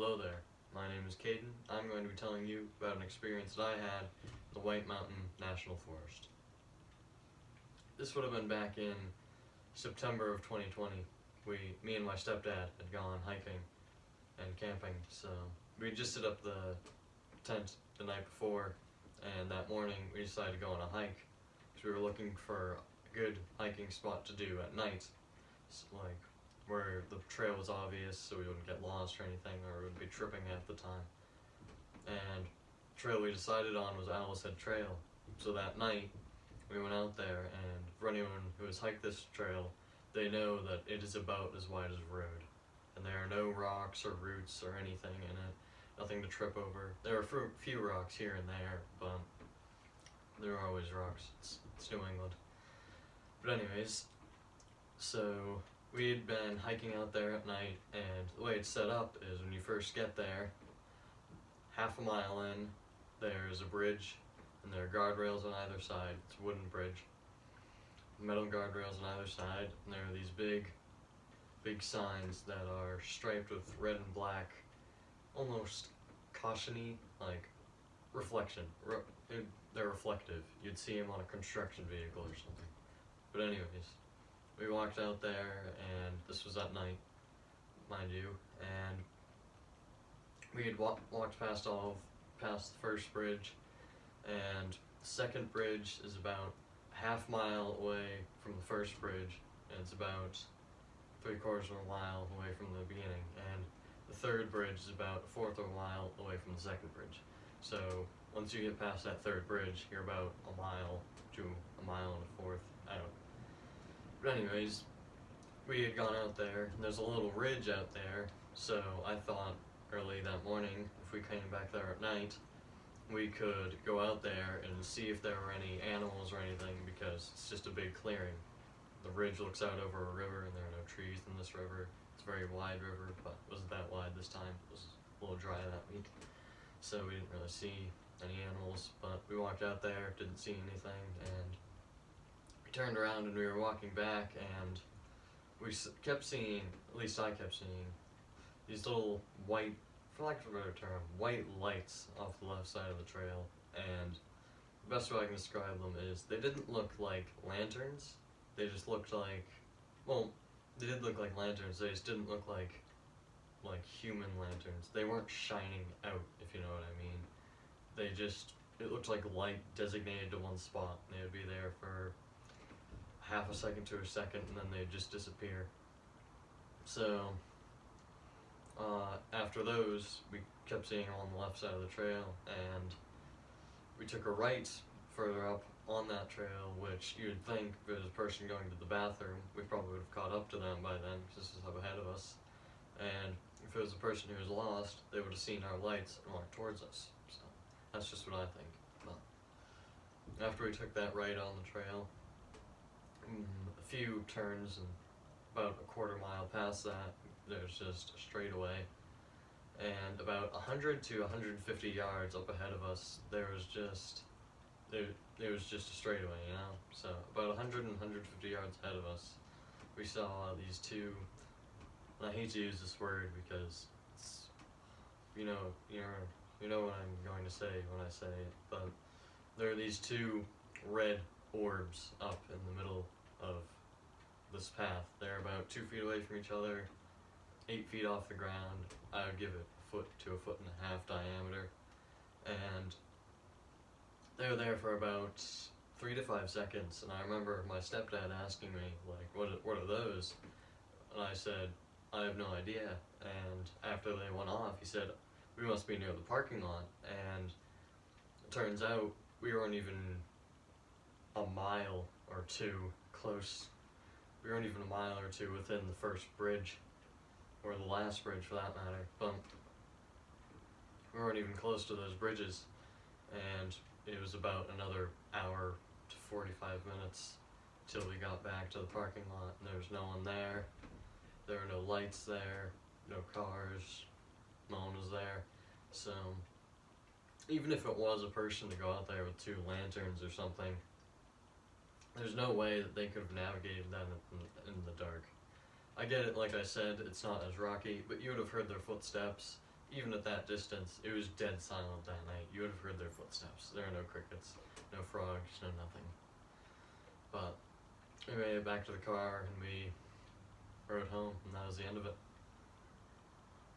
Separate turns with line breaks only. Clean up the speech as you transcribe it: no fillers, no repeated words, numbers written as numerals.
Hello there, my name is Caden. I'm going to be telling you about an experience that I had in the White Mountain National Forest. This would have been back in September of 2020. Me and my stepdad had gone hiking and camping, so we just set up the tent the night before, and that morning we decided to go on a hike because we were looking for a good hiking spot to do at night, so, like where the trail was obvious so we wouldn't get lost or anything, or we wouldn't be tripping at the time. And the trail we decided on was Owl's Head Trail. So that night we went out there, and for anyone who has hiked this trail, they know that it is about as wide as a road. And there are no rocks or roots or anything in it, nothing to trip over. There are a few rocks here and there, but there are always rocks. It's New England. But anyways, so we had been hiking out there at night, and the way it's set up is when you first get there, half a mile in, there's a bridge, and there are guardrails on either side. It's a wooden bridge, metal guardrails on either side, and there are these big signs that are striped with red and black, almost caution-y, like reflection. They're reflective. You'd see them on a construction vehicle or something. But anyways, we walked out there, and this was at night, mind you, and we had walked past the first bridge, and the second bridge is about half mile away from the first bridge, and it's about 3/4 of a mile away from the beginning, and the third bridge is about 1/4 of a mile away from the second bridge. So once you get past that third bridge, you're about a mile to a mile and a fourth out. But anyways, we had gone out there, and there's a little ridge out there, so I thought early that morning, if we came back there at night, we could go out there and see if there were any animals or anything, because it's just a big clearing. The ridge looks out over a river, and there are no trees in this river. It's a very wide river, but it wasn't that wide this time. It was a little dry that week, so we didn't really see any animals, but we walked out there, didn't see anything, and we turned around and we were walking back, and we kept seeing, at least I kept seeing, these little white, for lack of a better term, white lights off the left side of the trail. And the best way I can describe them is they didn't look like lanterns. They just looked like, well, they did look like lanterns. They just didn't look like human lanterns. They weren't shining out, if you know what I mean. It looked like light designated to one spot. They would be there for half a second to a second, and then they'd just disappear. So after those, we kept seeing them on the left side of the trail, and we took a right further up on that trail, which you'd think if it was a person going to the bathroom, we probably would have caught up to them by then, because this is up ahead of us. And if it was a person who was lost, they would have seen our lights and walked towards us. So that's just what I think. But after we took that right on the trail, a few turns, and about a 1/4 mile past that, there's just a straightaway, and about 100 to 150 yards up ahead of us, there was just a straightaway, you know. So about 100 and 150 yards ahead of us, we saw these two, and I hate to use this word because it's, you know what I'm going to say when I say it, but there are these two red orbs up in the middle of this path. They're about 2 feet away from each other, 8 feet off the ground. I would give it a foot to a 1.5 foot diameter, and they were there for about 3 to 5 seconds. And I remember my stepdad asking me, like, what are those? And I said, I have no idea. And after they went off, he said, we must be near the parking lot. And it turns out we weren't even a mile or two close. We weren't even a mile or two within the first bridge, or the last bridge for that matter, but we weren't even close to those bridges, and it was about another hour to 45 minutes till we got back to the parking lot, and there was no one there. There were no lights there, no cars, no one was there. So even if it was a person to go out there with 2 lanterns or something, there's no way that they could have navigated that in the dark. I get it, like I said, it's not as rocky, but you would have heard their footsteps. even at that distance, it was dead silent that night. You would have heard their footsteps. There are no crickets, no frogs, no nothing. But we made it back to the car and we rode home, and that was the end of it.